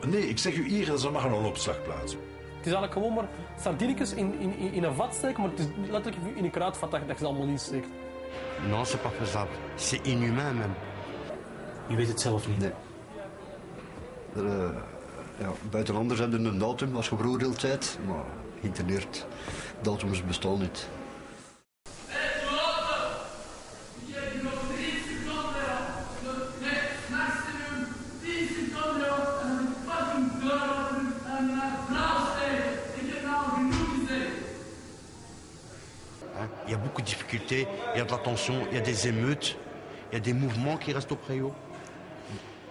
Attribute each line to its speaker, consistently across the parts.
Speaker 1: Nee, ik zeg u hier, ze mag een opslagplaats.
Speaker 2: Het is eigenlijk gewoon maar sardinetjes in een vat steken, maar het is letterlijk in een kruidvat dat je ze allemaal insteekt.
Speaker 3: Non, c'est pas faisable. C'est inhumain même.
Speaker 2: Je weet het zelf niet.
Speaker 4: Nee. Ja, buitenlanders hebben een datum als je veroordeeld, maar geïnterneerd datums bestaan niet.
Speaker 3: Il y a beaucoup de difficultés, il y a de la tension, il y a des émeutes, il y a des mouvements qui restent au préau.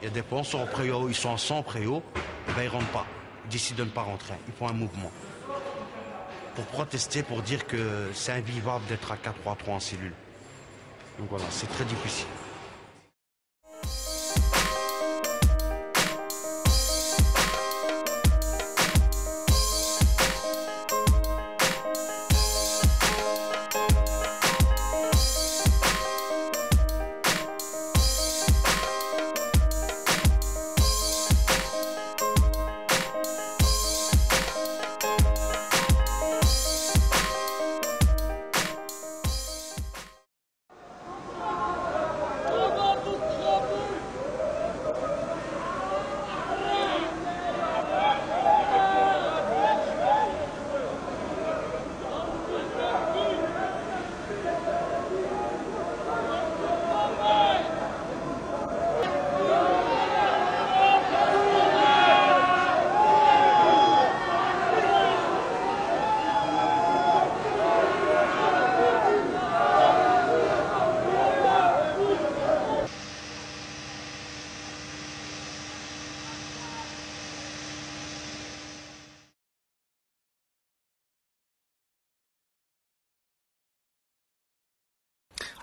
Speaker 3: Il y a des penseurs au préau, ils sont à 100 au préau, et ben ils ne rentrent pas. Ils décident de ne pas rentrer, ils font un mouvement. Pour protester, pour dire que c'est invivable d'être à 4 ou à 3 en cellule. Donc voilà, c'est très difficile.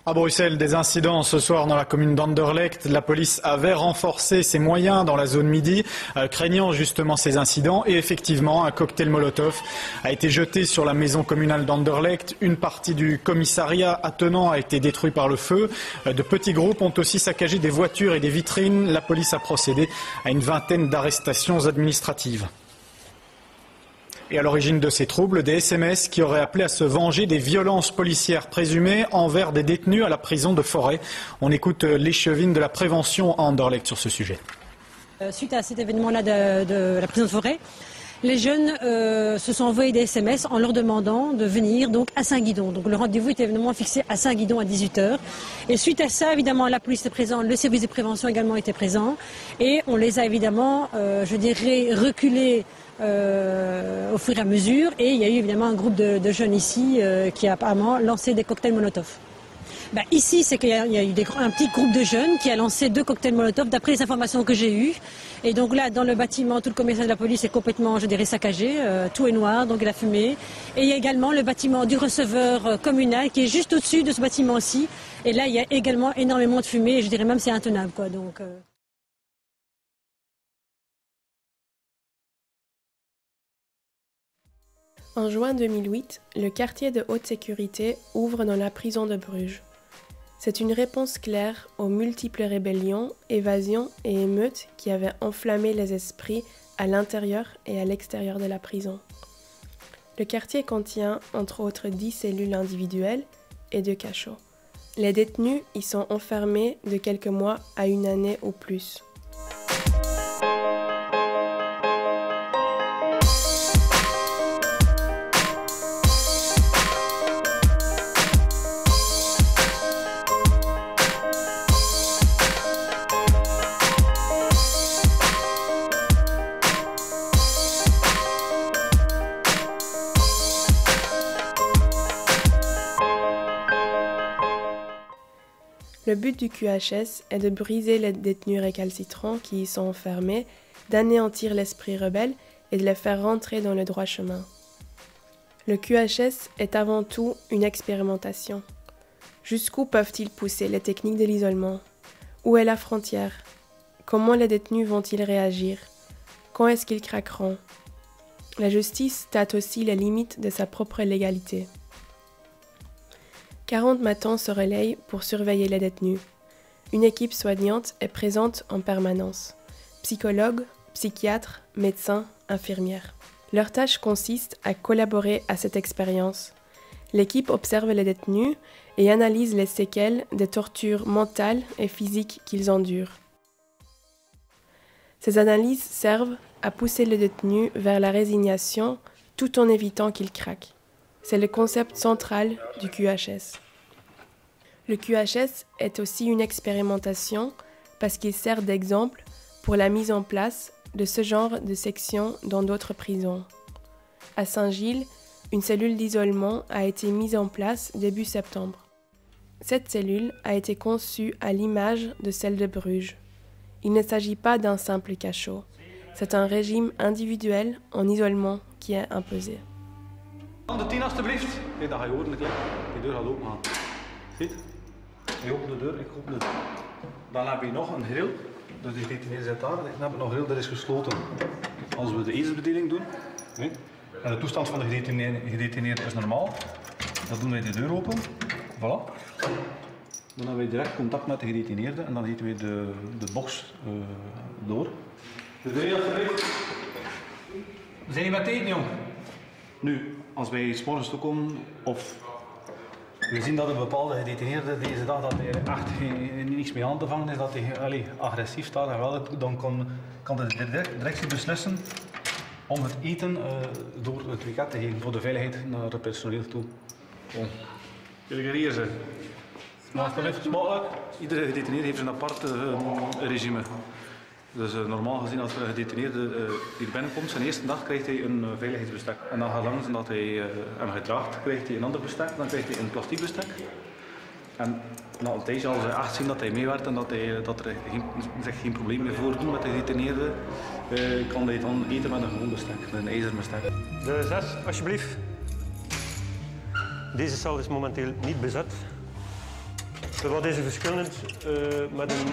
Speaker 5: À Bruxelles, des incidents ce soir dans la commune d'Anderlecht. La police avait renforcé ses moyens dans la zone midi, craignant justement ces incidents. Et effectivement, un cocktail Molotov a été jeté sur la maison communale d'Anderlecht. Une partie du commissariat attenant a été détruite par le feu. De petits groupes ont aussi saccagé des voitures et des vitrines. La police a procédé à une vingtaine d'arrestations administratives. Et à l'origine de ces troubles, des SMS qui auraient appelé à se venger des violences policières présumées envers des détenus à la prison de Forêt. On écoute l'échevine de la prévention à Anderlecht sur ce sujet.
Speaker 6: Suite à cet événement-là de la prison de Forêt, les jeunes se sont envoyés des SMS en leur demandant de venir donc à Saint-Guidon. Donc le rendez-vous était évidemment fixé à Saint-Guidon à 18h. Et suite à ça, évidemment, la police était présente, le service de prévention également était présent. Et on les a évidemment, je dirais, reculés au fur et à mesure. Et il y a eu évidemment un groupe de jeunes ici qui a apparemment lancé des cocktails Molotov. Ici, c'est qu'il y a eu un petit groupe de jeunes qui a lancé 2 cocktails Molotov, d'après les informations que j'ai eues. Et donc là, dans le bâtiment, tout le commissariat de la police est complètement, je dirais, saccagé. Tout est noir, donc il a fumé. Et il y a également le bâtiment du receveur communal qui est juste au-dessus de ce bâtiment aussi. Et là, il y a également énormément de fumée. Et je dirais même c'est intenable, quoi. Donc,
Speaker 7: En juin 2008, le quartier de haute sécurité ouvre dans la prison de Bruges. C'est une réponse claire aux multiples rébellions, évasions et émeutes qui avaient enflammé les esprits à l'intérieur et à l'extérieur de la prison. Le quartier contient entre autres 10 cellules individuelles et 2 cachots. Les détenus y sont enfermés de quelques mois à 1 année ou plus. Le but du QHS est de briser les détenus récalcitrants qui y sont enfermés, d'anéantir l'esprit rebelle et de les faire rentrer dans le droit chemin. Le QHS est avant tout une expérimentation. Jusqu'où peuvent-ils pousser les techniques de l'isolement? Où est la frontière? Comment les détenus vont-ils réagir? Quand est-ce qu'ils craqueront? La justice tâte aussi les limites de sa propre légalité. 40 matins se relayent pour surveiller les détenus. Une équipe soignante est présente en permanence. Psychologues, psychiatres, médecins, infirmières. Leur tâche consiste à collaborer à cette expérience. L'équipe observe les détenus et analyse les séquelles des tortures mentales et physiques qu'ils endurent. Ces analyses servent à pousser le détenu vers la résignation tout en évitant qu'il craque. C'est le concept central du QHS. Le QHS est aussi une expérimentation parce qu'il sert d'exemple pour la mise en place de ce genre de section dans d'autres prisons. À Saint-Gilles, une cellule d'isolement a été mise en place début septembre. Cette cellule a été conçue à l'image de celle de Bruges. Il ne s'agit pas d'un simple cachot. C'est un régime individuel en isolement qui est imposé.
Speaker 8: De 10 alstublieft. Kijk, dan ga je horen de klep. Die deur gaat open gaan. Ziet? Je opent de deur, ik open de deur. Dan heb je nog een grill. Dus die gedetineerde zit daar. Dan heb je nog een grill, dat is gesloten. Als we de ezelsbediening doen. Nee. En de toestand van de gedetineerde is normaal. Dan doen wij de deur open. Voilà. Dan hebben we direct contact met de gedetineerde en dan eten we de box door. De deur alstublieft. We zijn niet met eten, jong. Nu, als wij 's morgens toekomen of we zien dat een bepaalde gedetineerde deze dag dat hij echt niets mee aan te vangen is, dat hij agressief staat, dan kan de directie beslissen om het eten door het weekend te geven voor de veiligheid naar het personeel toe. Jullie hier zijn. Smakelijk. Iedere gedetineerde heeft een apart regime. Dus normaal gezien als een gedetineerde hier binnenkomt, zijn eerste dag krijgt hij een veiligheidsbestek. En dan gaat langs dat hij hem gedraagt, krijgt hij een ander bestek, dan krijgt hij een plastic bestek. En na een tijdje, als hij echt zien dat hij meewerkt en dat er zich geen probleem meer voordoet met de gedetineerde, kan hij dan eten met een gewoon bestek, een ijzeren bestek.
Speaker 9: De 6, alsjeblieft. Deze cel is momenteel niet bezet. Wat is er verschillend met een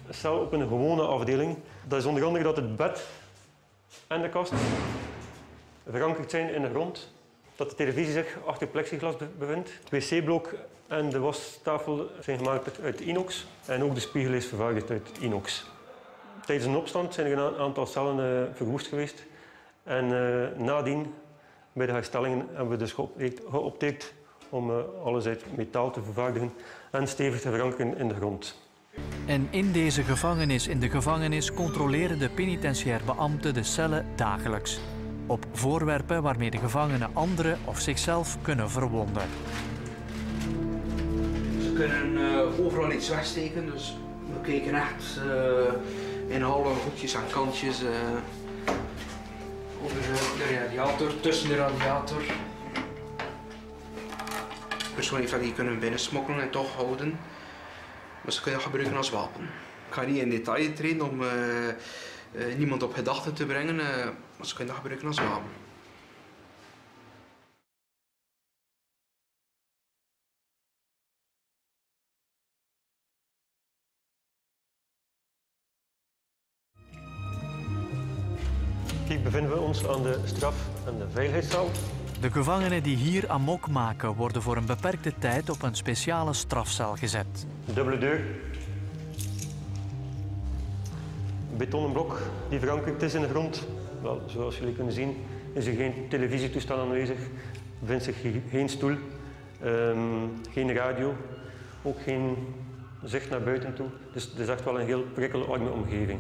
Speaker 9: cel op een gewone afdeling? Dat is onder andere dat het bed en de kast verankerd zijn in de grond, dat de televisie zich achter plexiglas bevindt. Het wc-blok en de wastafel zijn gemaakt uit inox en ook de spiegel is vervaardigd uit inox. Tijdens een opstand zijn er een aantal cellen verwoest geweest en nadien, bij de herstellingen, hebben we dus geopteerd om alles uit metaal te vervaardigen en stevig te verankeren in de grond.
Speaker 10: En in deze gevangenis, in de gevangenis, controleren de penitentiair beambten de cellen dagelijks. Op voorwerpen waarmee de gevangenen anderen of zichzelf kunnen verwonden.
Speaker 11: Ze kunnen overal iets wegsteken, dus we kijken echt in alle hoekjes en kantjes. Onder de radiator, tussen de radiator. De persoon heeft dat hier kunnen binnensmokkelen en toch houden. Maar ze kunnen dat gebruiken als wapen. Ik ga niet in detail treden om niemand op gedachten te brengen, maar ze kunnen dat gebruiken als wapen.
Speaker 9: Hier bevinden we ons aan de straf- en de veiligheidszaal.
Speaker 10: De gevangenen die hier amok maken, worden voor een beperkte tijd op een speciale strafcel gezet.
Speaker 9: Dubbele deur. Betonnen blok die verankerd is in de grond. Wel, zoals jullie kunnen zien is er geen televisietoestel aanwezig, bevindt zich hier geen stoel, geen radio, ook geen zicht naar buiten toe. Dus het is echt wel een heel prikkelarme omgeving.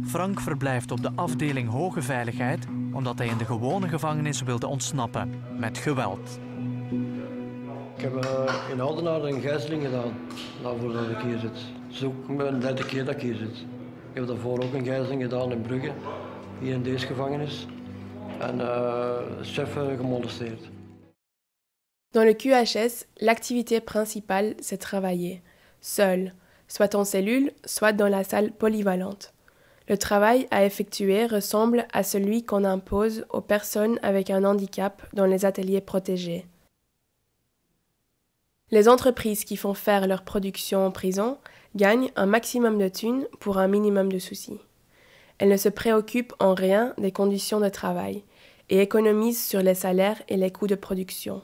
Speaker 10: Frank verblijft op de afdeling Hoge Veiligheid omdat hij in de gewone gevangenis wilde ontsnappen, met geweld.
Speaker 12: Ik heb in Oudenaarde een gijzeling gedaan, voordat ik hier zit. Het is ook mijn derde keer dat ik hier zit. Ik heb daarvoor ook een gijzeling gedaan in Brugge, hier in deze gevangenis. En chef gemolesteerd.
Speaker 7: Dans le QHS, l'activité principale, c'est travailler, seul, soit en cellule, soit dans la salle polyvalente. Le travail à effectuer ressemble à celui qu'on impose aux personnes avec un handicap dans les ateliers protégés. Les entreprises qui font faire leur production en prison gagnent un maximum de thunes pour un minimum de soucis. Elles ne se préoccupent en rien des conditions de travail et économisent sur les salaires et les coûts de production.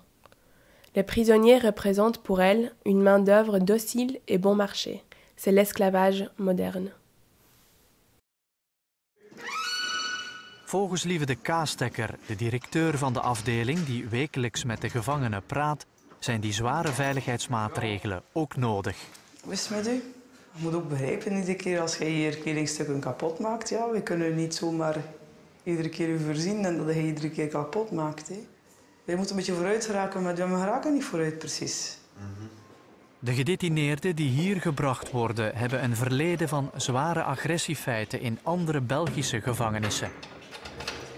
Speaker 7: Les prisonniers représentent pour elles une main-d'œuvre docile et bon marché. C'est l'esclavage moderne.
Speaker 10: Volgens Lieve de Kaastekker, de directeur van de afdeling die wekelijks met de gevangenen praat, zijn die zware veiligheidsmaatregelen ook nodig.
Speaker 13: Hoe is het met u? Je moet ook begrijpen, iedere keer als je hier kledingstukken kapot maakt, ja, we kunnen niet zomaar iedere keer u voorzien en dat je iedere keer kapot maakt. Hè. Wij moeten een beetje vooruit geraken, maar we geraken niet vooruit precies.
Speaker 10: De gedetineerden die hier gebracht worden, hebben een verleden van zware agressiefeiten in andere Belgische gevangenissen.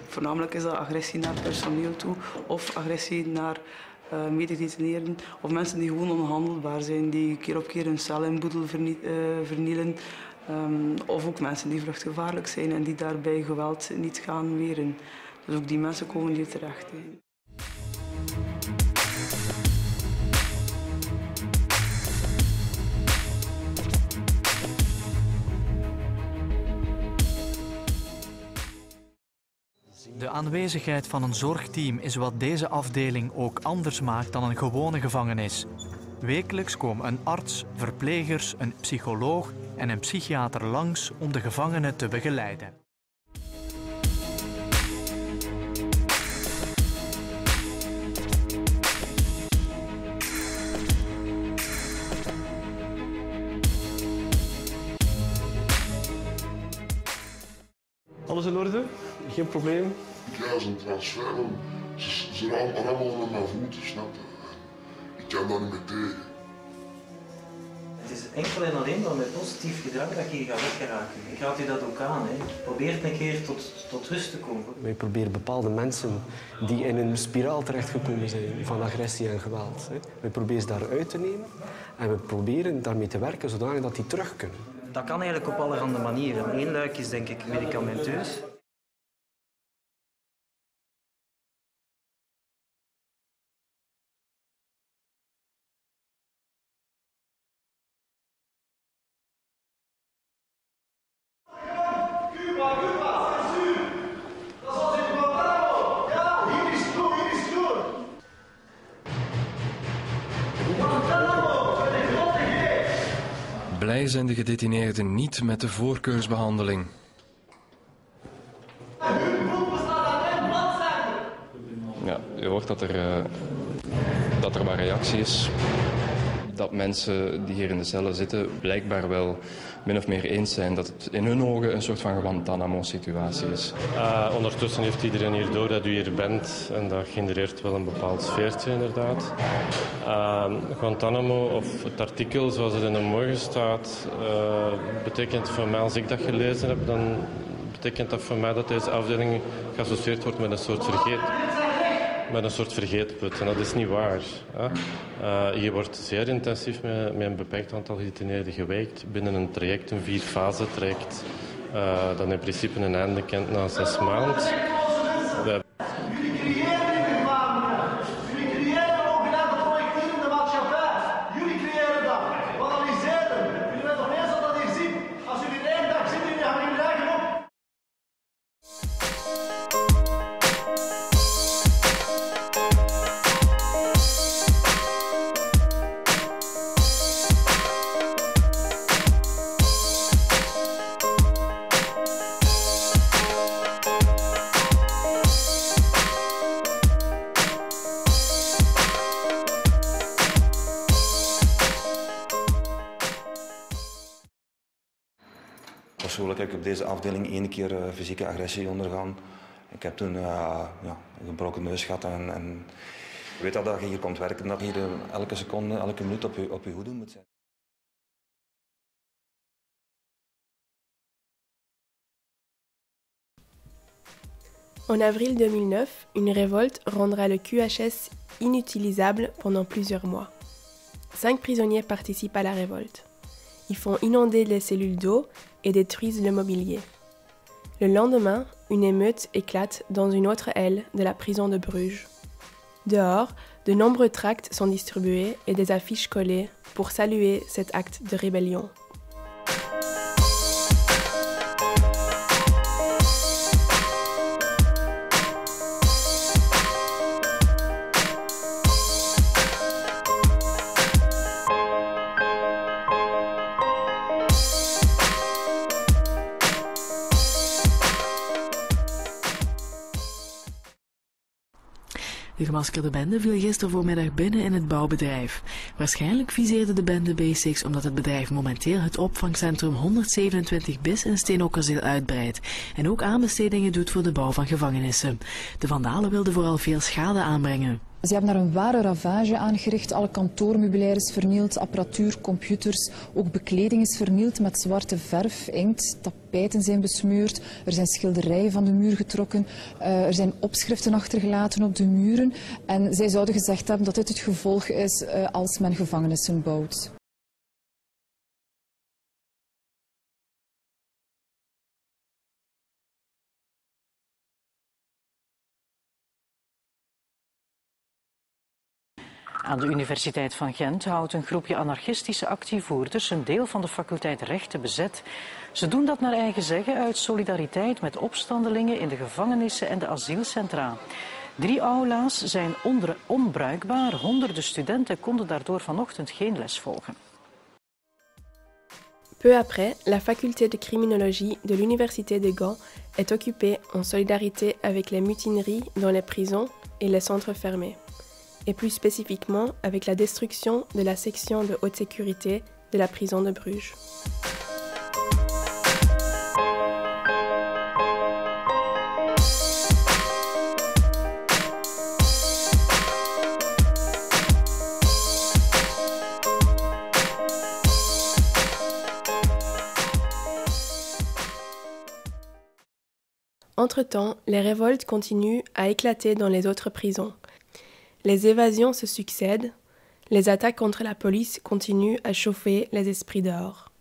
Speaker 13: Voornamelijk is dat agressie naar personeel toe of agressie naar mededetineerden of mensen die gewoon onhandelbaar zijn, die keer op keer hun cel in boedel vernielen. Of ook mensen die vluchtgevaarlijk zijn en die daarbij geweld niet gaan weren. Dus ook die mensen komen hier terecht. Hè.
Speaker 10: De aanwezigheid van een zorgteam is wat deze afdeling ook anders maakt dan een gewone gevangenis. Wekelijks komen een arts, verplegers, een psycholoog en een psychiater langs om de gevangenen te begeleiden.
Speaker 8: Alles in orde? Geen probleem?
Speaker 14: Ja, zo'n transfer, ze rammen met mijn voeten, snap je? Ik kan daar niet mee tegen.
Speaker 15: Het is enkel en alleen door met positief gedrag dat je hier gaat weggeraken. Ik raad u dat ook aan. Hè. Probeer een keer tot rust te komen.
Speaker 16: Wij proberen bepaalde mensen die in een spiraal terechtgekomen zijn van agressie en geweld. We proberen ze daaruit te nemen en we proberen daarmee te werken zodat die terug kunnen.
Speaker 15: Dat kan eigenlijk op allerhande manieren. Eén luik is denk ik medicamenteus.
Speaker 17: Blij zijn de gedetineerden niet met de voorkeursbehandeling.
Speaker 18: Ja, je hoort dat er wat reactie is. Dat mensen die hier in de cellen zitten blijkbaar wel min of meer eens zijn dat het in hun ogen een soort van Guantanamo-situatie is.
Speaker 9: Ondertussen heeft iedereen hier door dat u hier bent en dat genereert wel een bepaald sfeertje inderdaad. Guantanamo, of het artikel zoals het in de morgen staat, betekent voor mij, als ik dat gelezen heb, dan betekent dat voor mij dat deze afdeling geassocieerd wordt met een soort vergeetput. En dat is niet waar. Hier wordt zeer intensief met een beperkt aantal gedetineerden gewerkt binnen een traject, een 4-fase traject, dat in principe een einde kent na 6 maanden.
Speaker 19: Jullie creëren in de gevangenen. Jullie creëren ook een aantal projecten in de maatschappij. Jullie creëren dat. We analyseren. Jullie weten nog eens dat dat hier ziet. Als jullie één dag zitten, jullie gaan jullie eigen op.
Speaker 20: Persoonlijk heb ik op deze afdeling 1 keer fysieke agressie ondergaan. Ik heb toen een gebroken neus gehad en je weet dat je hier komt werken, dat je hier elke seconde, elke minuut op je hoede moet zijn.
Speaker 7: En avril 2009, une révolte rendra le QHS inutilisable pendant plusieurs mois. 5 prisonniers participent à la révolte. Ils font inonder les cellules d'eau et détruisent le mobilier. Le lendemain, une émeute éclate dans une autre aile de la prison de Bruges. Dehors, de nombreux tracts sont distribués et des affiches collées pour saluer cet acte de rébellion.
Speaker 21: De gemaskerde bende viel gisteren voormiddag binnen in het bouwbedrijf. Waarschijnlijk viseerde de bende Basics omdat het bedrijf momenteel het opvangcentrum 127 bis in Steenokkerzeel uitbreidt en ook aanbestedingen doet voor de bouw van gevangenissen. De vandalen wilden vooral veel schade aanbrengen.
Speaker 22: Ze hebben daar een ware ravage aangericht. Alle kantoormeubilair is vernield, apparatuur, computers, ook bekleding is vernield met zwarte verf, inkt, tapijten zijn besmeurd, er zijn schilderijen van de muur getrokken, er zijn opschriften achtergelaten op de muren en zij zouden gezegd hebben dat dit het gevolg is als men gevangenissen bouwt.
Speaker 23: Aan de Universiteit van Gent houdt een groepje anarchistische actievoerders een deel van de faculteit Rechten bezet. Ze doen dat naar eigen zeggen uit solidariteit met opstandelingen in de gevangenissen en de asielcentra. 3 aula's zijn onbruikbaar. Honderden studenten konden daardoor vanochtend geen les volgen.
Speaker 7: Peu après, la faculté de criminologie de l'Université de Gand est occupée en solidarité avec les mutineries dans les prisons et les centres fermés, et plus spécifiquement avec la destruction de la section de haute sécurité de la prison de Bruges. Entre-temps, les révoltes continuent à éclater dans les autres prisons. Les évasions se succèdent, les attaques contre la police continuent à chauffer les esprits dehors.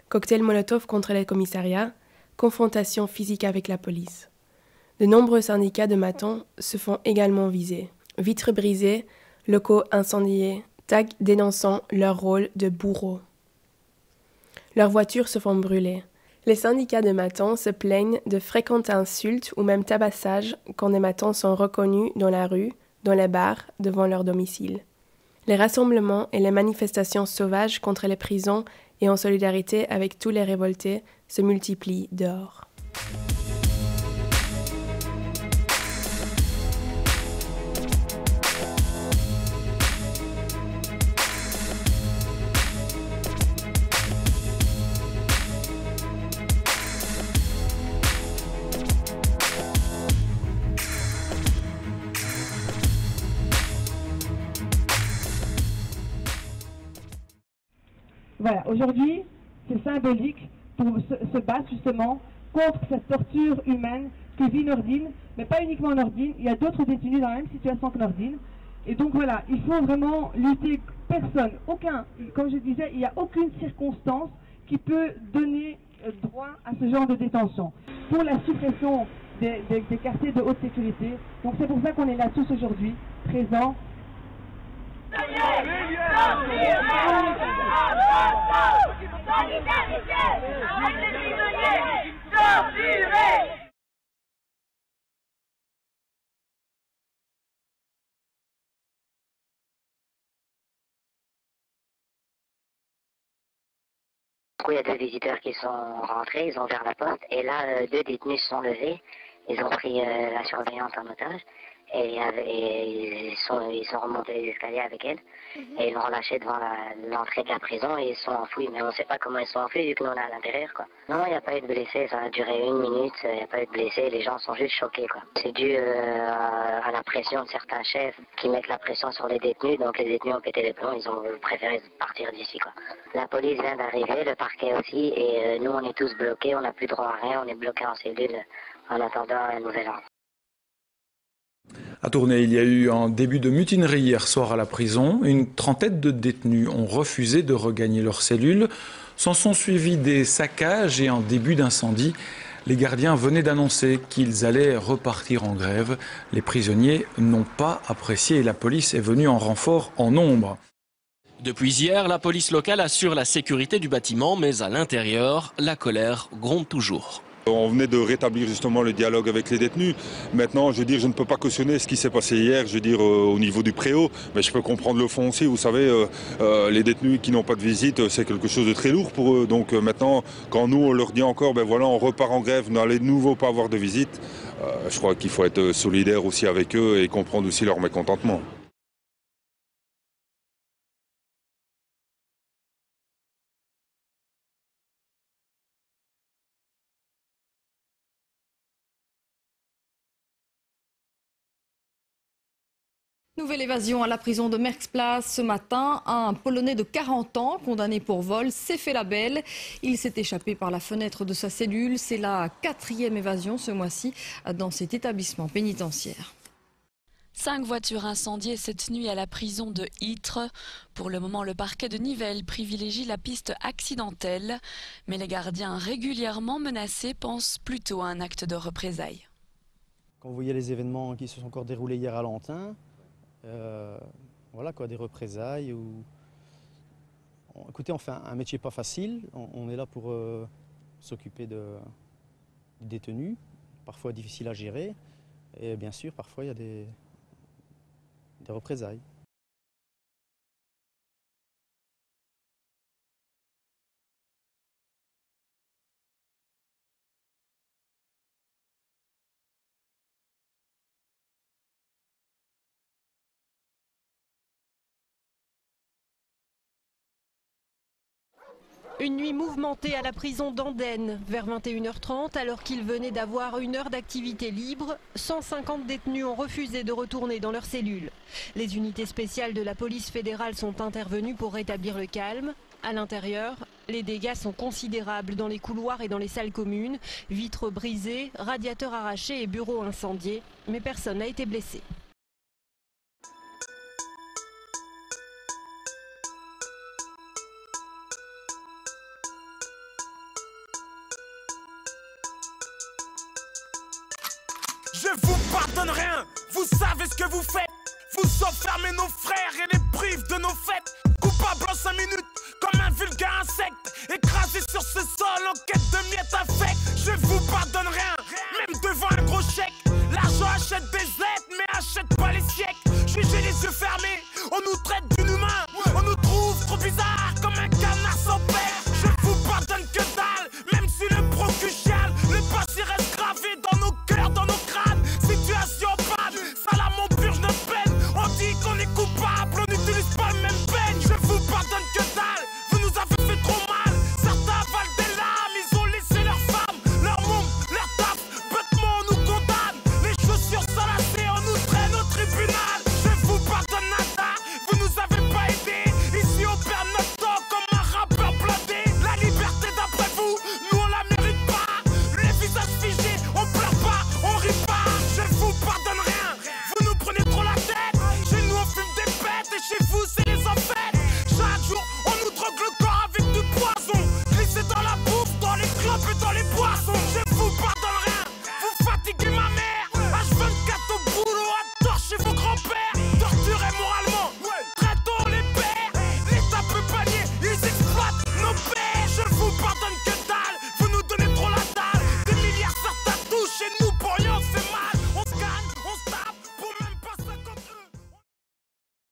Speaker 7: Cocktail Molotov contre les commissariats, confrontation physique avec la police. De nombreux syndicats de matons se font également viser. Vitres brisées, locaux incendiés, tags dénonçant leur rôle de bourreaux. Leurs voitures se font brûler. Les syndicats de matons se plaignent de fréquentes insultes ou même tabassages quand des matons sont reconnus dans la rue, dans les bars, devant leur domicile. Les rassemblements et les manifestations sauvages contre les prisons et en solidarité avec tous les révoltés se multiplient dehors.
Speaker 24: Voilà, aujourd'hui, c'est symbolique pour se battre justement contre cette torture humaine que vit Nordine, mais pas uniquement Nordine, il y a d'autres détenus dans la même situation que Nordine. Et donc voilà, il faut vraiment lutter, personne, aucun, comme je disais, il n'y a aucune circonstance qui peut donner droit à ce genre de détention. Pour la suppression des quartiers de haute sécurité, donc c'est pour ça qu'on est là tous aujourd'hui, présents.
Speaker 25: Il y a 2 visiteurs qui sont rentrés, ils ont ouvert la porte et là 2 détenus se sont levés, ils ont pris la surveillante en otage et ils sont remontés les escaliers avec elle et ils l'ont relâché devant l'entrée de la prison et ils sont enfouis, mais on ne sait pas comment ils sont enfouis vu que nous on est à l'intérieur quoi. Non, il n'y a pas eu de blessés, ça a duré 1 minute, il n'y a pas eu de blessés, les gens sont juste choqués quoi. C'est dû à la pression de certains chefs qui mettent la pression sur les détenus, donc les détenus ont pété les plombs, ils ont préféré partir d'ici quoi. La police vient d'arriver, le parquet aussi, et nous on est tous bloqués, on n'a plus droit à rien, on est bloqués en cellule en attendant un nouvel ordre.
Speaker 26: À Tournai, il y a eu un début de mutinerie hier soir à la prison. Une trentaine de détenus ont refusé de regagner leurs cellules. S'en sont suivis des saccages et un début d'incendie. Les gardiens venaient d'annoncer qu'ils allaient repartir en grève. Les prisonniers n'ont pas apprécié et la police est venue en renfort en nombre.
Speaker 27: Depuis hier, la police locale assure la sécurité du bâtiment, mais à l'intérieur, la colère gronde toujours.
Speaker 1: On venait de rétablir justement le dialogue avec les détenus. Maintenant, je veux dire, je ne peux pas cautionner ce qui s'est passé hier, je veux dire, au niveau du préau, mais je peux comprendre le fond aussi. Vous savez, les détenus qui n'ont pas de visite, c'est quelque chose de très lourd pour eux. Donc maintenant, quand nous, on leur dit encore, ben voilà, on repart en grève, n'allez de nouveau pas avoir de visite, je crois qu'il faut être solidaire aussi avec eux et comprendre aussi leur mécontentement.
Speaker 2: Nouvelle évasion à la prison de Merksplas ce matin. Un Polonais de 40 ans, condamné pour vol, s'est fait la belle. Il s'est échappé par la fenêtre de sa cellule. C'est la 4e évasion ce mois-ci dans cet établissement pénitentiaire.
Speaker 3: 5 voitures incendiées cette nuit à la prison de Ytre. Pour le moment, le parquet de Nivelles privilégie la piste accidentelle. Mais les gardiens régulièrement menacés pensent plutôt à un acte de représailles.
Speaker 4: Quand vous voyez les événements qui se sont encore déroulés hier à Lantin, voilà quoi, des représailles ou... Écoutez, on fait un métier pas facile, on est là pour s'occuper des détenus, parfois difficiles à gérer, et bien sûr, parfois il y a des représailles.
Speaker 5: Une nuit mouvementée à la prison d'Andenne. Vers 21h30, alors qu'ils venaient d'avoir 1 heure d'activité libre, 150 détenus ont refusé de retourner dans leurs cellules. Les unités spéciales de la police fédérale sont intervenues pour rétablir le calme. À l'intérieur, les dégâts sont considérables dans les couloirs et dans les salles communes. Vitres brisées, radiateurs arrachés et bureaux incendiés. Mais personne n'a été blessé.
Speaker 6: Je vous pardonne rien, vous savez ce que vous faites. Vous enfermez nos frères et les privez de nos fêtes. Coupable en 5 minutes, comme un vulgaire insecte. Écrasé sur ce sol en quête de miettes infectes. Je vous pardonne rien, même devant un gros chèque. L'argent achète des aides, mais achète pas les siècles. Jugez les yeux fermés, on nous traite